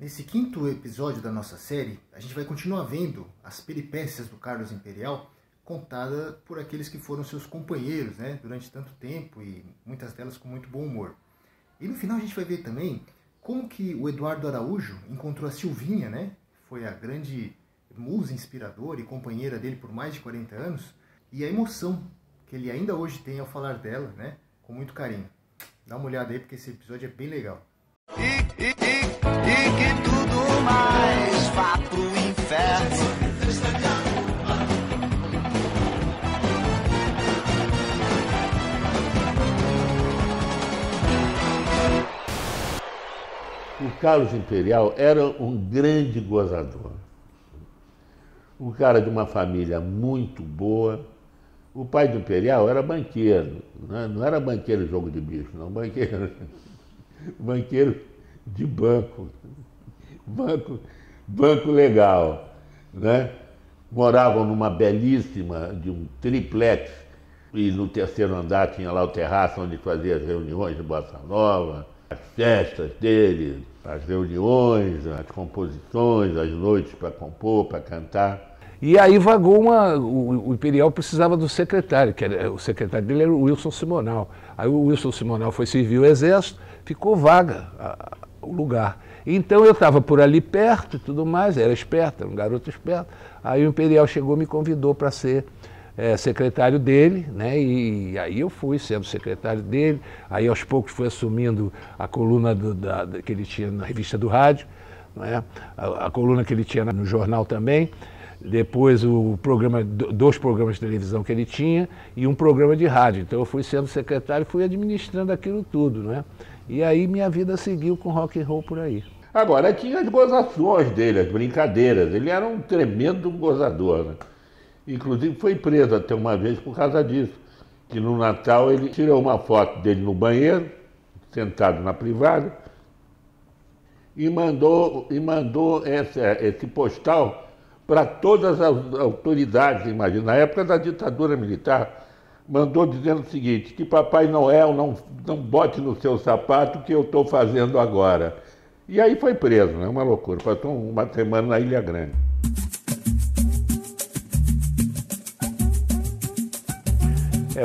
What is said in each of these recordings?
Nesse quinto episódio da nossa série, a gente vai continuar vendo as peripécias do Carlos Imperial contada por aqueles que foram seus companheiros, né, durante tanto tempo e muitas delas com muito bom humor. E no final a gente vai ver também como que o Eduardo Araújo encontrou a Silvinha, né, foi a grande musa inspiradora e companheira dele por mais de 40 anos, e a emoção que ele ainda hoje tem ao falar dela, né, com muito carinho. Dá uma olhada aí porque esse episódio é bem legal. E que tudo mais vá pro inferno. O Carlos Imperial era um grande gozador. Um cara de uma família muito boa. O pai do Imperial era banqueiro, né? Não era banqueiro de jogo de bicho, não, banqueiro de banco legal, né? Moravam numa belíssima, de um triplex, e no terceiro andar tinha lá o terraço onde fazia as reuniões de Bossa Nova, as festas dele, as reuniões, as composições, as noites para compor, para cantar. E aí vagou o Imperial precisava do secretário, o secretário dele era o Wilson Simonal. Aí o Wilson Simonal foi servir o exército, ficou vaga o lugar. Então eu estava por ali perto e tudo mais, era esperto, era um garoto esperto. Aí o Imperial chegou e me convidou para ser secretário dele, né? E aí eu fui sendo secretário dele, aí aos poucos fui assumindo a coluna que ele tinha na revista do rádio, né? A coluna que ele tinha no jornal também. Depois dois programas de televisão que ele tinha e um programa de rádio. Então eu fui sendo secretário e fui administrando aquilo tudo, né? E aí minha vida seguiu com rock and roll por aí. Agora tinha as gozações dele, as brincadeiras. Ele era um tremendo gozador, né? Inclusive foi preso até uma vez por causa disso. Que no Natal ele tirou uma foto dele no banheiro, sentado na privada, e mandou esse postal para todas as autoridades, imagina, na época da ditadura militar, mandou dizendo o seguinte, que Papai Noel não bote no seu sapato o que eu estou fazendo agora. E aí foi preso, né? Uma loucura, passou uma semana na Ilha Grande.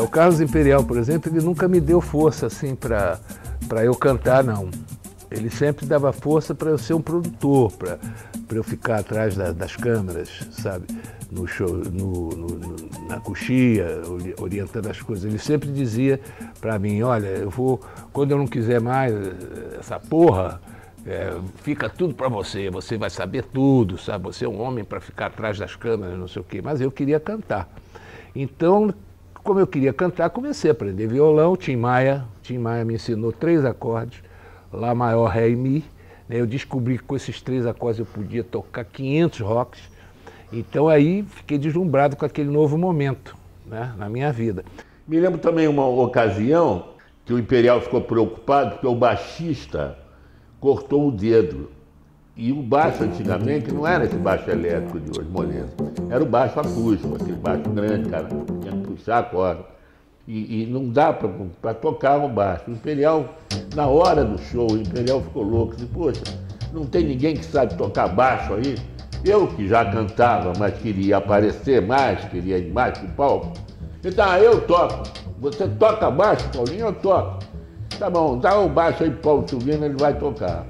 O Carlos Imperial, por exemplo, ele nunca me deu força assim para eu cantar, não. Ele sempre dava força para eu ser um produtor, para eu ficar atrás das câmeras, sabe? No show, na coxia, orientando as coisas. Ele sempre dizia para mim, olha, quando eu não quiser mais essa porra, fica tudo para você vai saber tudo, sabe? Você é um homem para ficar atrás das câmeras, não sei o quê. Mas eu queria cantar. Então, como eu queria cantar, comecei a aprender violão. Tim Maia me ensinou 3 acordes. Lá maior, Ré e Mi, né? Eu descobri que com esses 3 acordes eu podia tocar 500 rocks. Então aí fiquei deslumbrado com aquele novo momento, né, na minha vida. Me lembro também uma ocasião que o Imperial ficou preocupado porque o baixista cortou o dedo. E o baixo antigamente não era esse baixo elétrico de hoje, moleza. Era o baixo acústico, aquele baixo grande, cara, tinha que puxar a corda. E não dá para tocar o baixo. O Imperial, na hora do show, o Imperial ficou louco. Disse, poxa, não tem ninguém que sabe tocar baixo aí? Eu que já cantava, mas queria aparecer mais, queria ir mais pro palco. Então, eu toco. Você toca baixo, Paulinho? Eu toco. Tá bom, dá o baixo aí pro Paulo Silvino, ele vai tocar.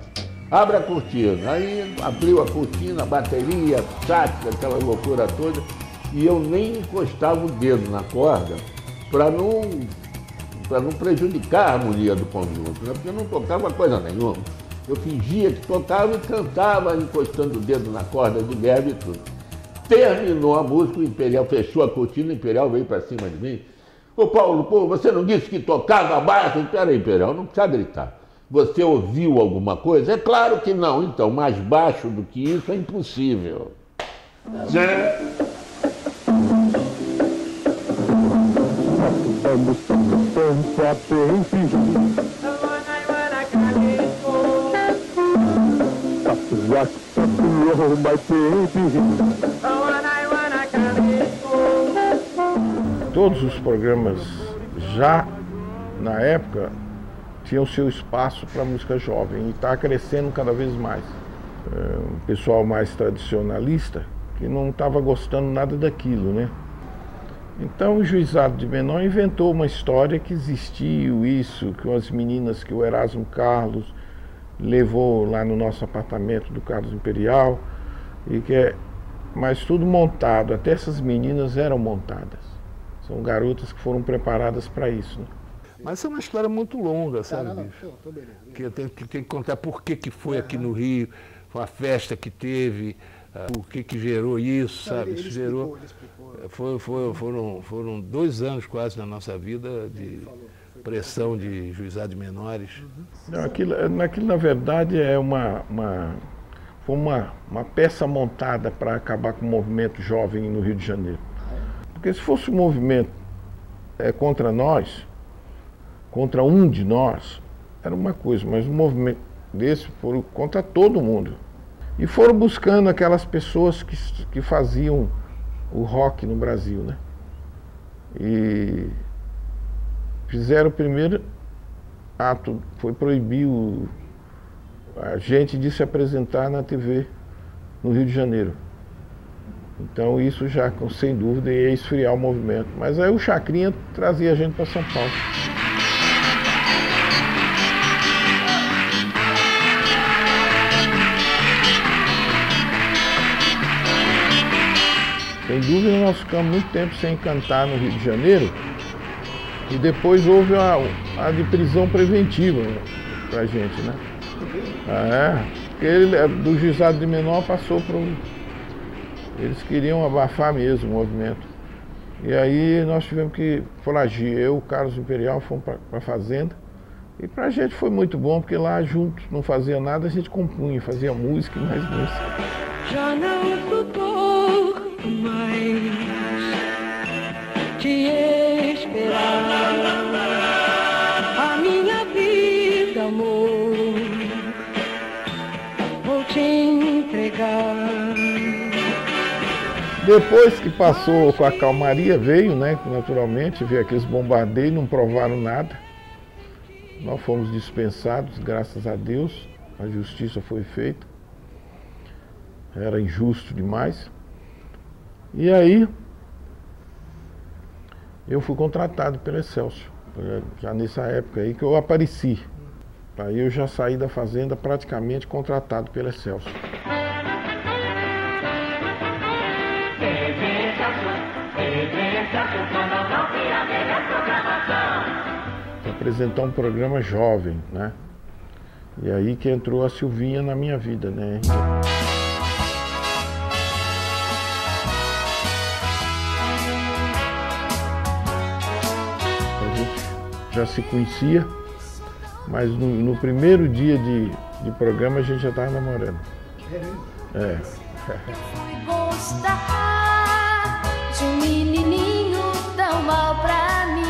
Abre a cortina. Aí abriu a cortina, a bateria, sax, aquela loucura toda. E eu nem encostava o dedo na corda, para não prejudicar a harmonia do conjunto, né? Porque eu não tocava coisa nenhuma. Eu fingia que tocava e cantava encostando o dedo na corda de guerra e tudo. Terminou a música, o Imperial fechou a cortina, o Imperial veio para cima de mim. Ô Paulo, pô, você não disse que tocava baixo? Espera aí, Imperial, não precisa gritar. Você ouviu alguma coisa? É claro que não, então, mais baixo do que isso é impossível. Todos os programas já na época tinham seu espaço para música jovem e está crescendo cada vez mais. um pessoal mais tradicionalista, que não estava gostando nada daquilo, né? Então o Juizado de Menor inventou uma história que existiu isso, que as meninas que o Erasmo Carlos levou lá no nosso apartamento do Carlos Imperial, e que mas tudo montado, até essas meninas eram montadas. São garotas que foram preparadas para isso, né? Mas é uma história muito longa, sabe, bicho? Que eu tenho que contar por que foi aqui no Rio, a festa que teve, o que gerou isso, sabe? Isso gerou. Foram 2 anos quase na nossa vida de pressão de juizado de menores. Não, aquilo, na verdade, foi uma peça montada para acabar com o movimento jovem no Rio de Janeiro. Porque se fosse um movimento contra nós, contra um de nós, era uma coisa, mas um movimento desse foi contra todo mundo. E foram buscando aquelas pessoas que faziam o rock no Brasil, né? E fizeram o primeiro ato, foi proibir a gente de se apresentar na TV no Rio de Janeiro. Então isso já, sem dúvida, ia esfriar o movimento. Mas aí o Chacrinha trazia a gente para São Paulo. Sem dúvida, nós ficamos muito tempo sem cantar no Rio de Janeiro, e depois houve a de prisão preventiva pra gente, né? Porque do Juizado de Menor passou para eles queriam abafar mesmo o movimento. E aí nós tivemos que foragir. Eu, o Carlos Imperial, fomos para a fazenda. E pra gente foi muito bom, porque lá juntos não fazia nada, a gente compunha, fazia música e mais música. Já não suporto mais te esperar, a minha vida, amor, vou te entregar. Depois que passou com a calmaria, veio, né, naturalmente, veio aqueles bombardeios, não provaram nada. Nós fomos dispensados, graças a Deus, a justiça foi feita. Era injusto demais. E aí, eu fui contratado pelo Excelsior, já nessa época aí que eu apareci. Aí eu já saí da fazenda praticamente contratado pelo Excelsior. Para apresentar um programa jovem, né? E aí que entrou a Silvinha na minha vida, né? A gente já se conhecia, mas no primeiro dia de programa a gente já estava namorando. É. Fui gostar de um menininho tão mal pra mim.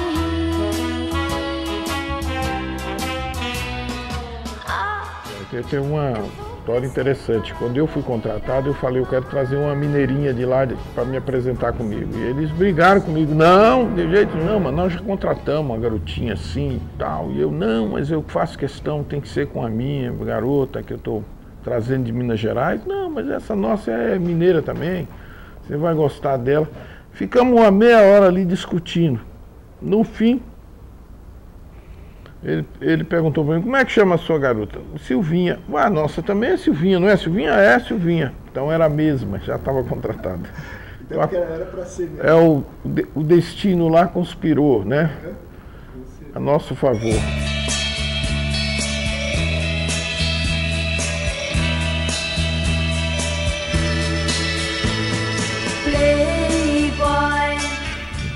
Tem uma história interessante. Quando eu fui contratado, eu falei, eu quero trazer uma mineirinha de lá para me apresentar comigo. E eles brigaram comigo. Não, de jeito não, mas nós já contratamos uma garotinha assim e tal. E eu, não, mas eu faço questão, tem que ser com a minha garota que eu estou trazendo de Minas Gerais. Não, mas essa nossa é mineira também. Você vai gostar dela. Ficamos uma meia hora ali discutindo. No fim, ele perguntou para mim, como é que chama a sua garota? Silvinha. Ah, nossa, também é Silvinha, não é Silvinha? É Silvinha. Então era a mesma, já estava contratada. Então era para ser mesmo. O destino lá conspirou, né? A nosso favor.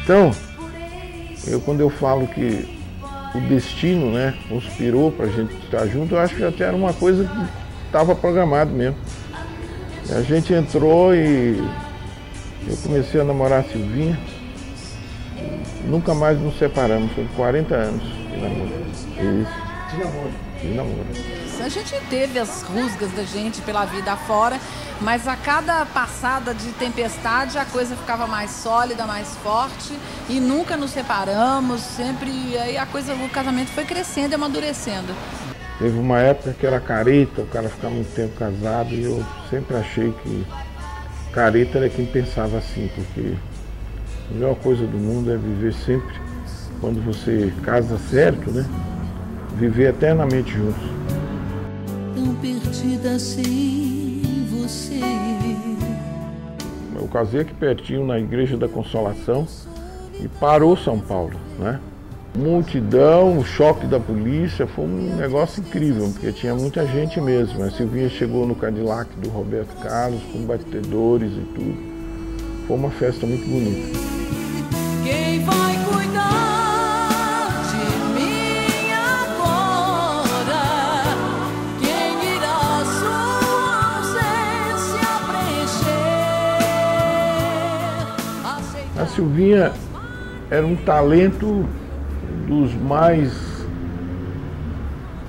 Então, quando eu falo que o destino, né, conspirou para a gente estar junto, eu acho que até era uma coisa que estava programado mesmo. E a gente entrou e eu comecei a namorar a Silvinha. Nunca mais nos separamos, foi 40 anos de namoro. Isso. De namoro. De namoro. A gente teve as rusgas da gente pela vida afora, mas a cada passada de tempestade a coisa ficava mais sólida, mais forte e nunca nos separamos, sempre, aí o casamento foi crescendo e amadurecendo. Teve uma época que era careta, o cara ficava muito tempo casado, e eu sempre achei que careta era quem pensava assim, porque a melhor coisa do mundo é viver sempre, quando você casa certo, né? Viver eternamente juntos. Tão perdida sem você. Eu casei aqui pertinho na Igreja da Consolação e parou São Paulo, né? Multidão, o choque da polícia, foi um negócio incrível, porque tinha muita gente mesmo. A Silvinha chegou no Cadillac do Roberto Carlos, com batedores e tudo. Foi uma festa muito bonita. Quem vai cuidar de mim agora? Quem irá sua ausência preencher? A Silvinha era um talento dos mais,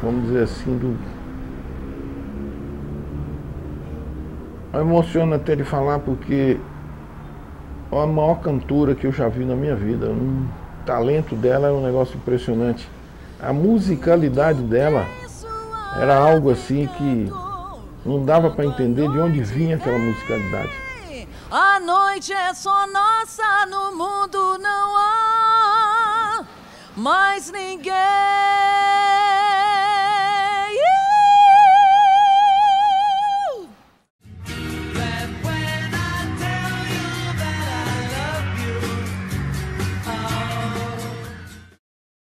vamos dizer assim, emociona até de falar, porque é a maior cantora que eu já vi na minha vida. O talento dela é um negócio impressionante. A musicalidade dela era algo assim que não dava para entender de onde vinha aquela musicalidade. A noite é só nossa, no mundo não há mais ninguém.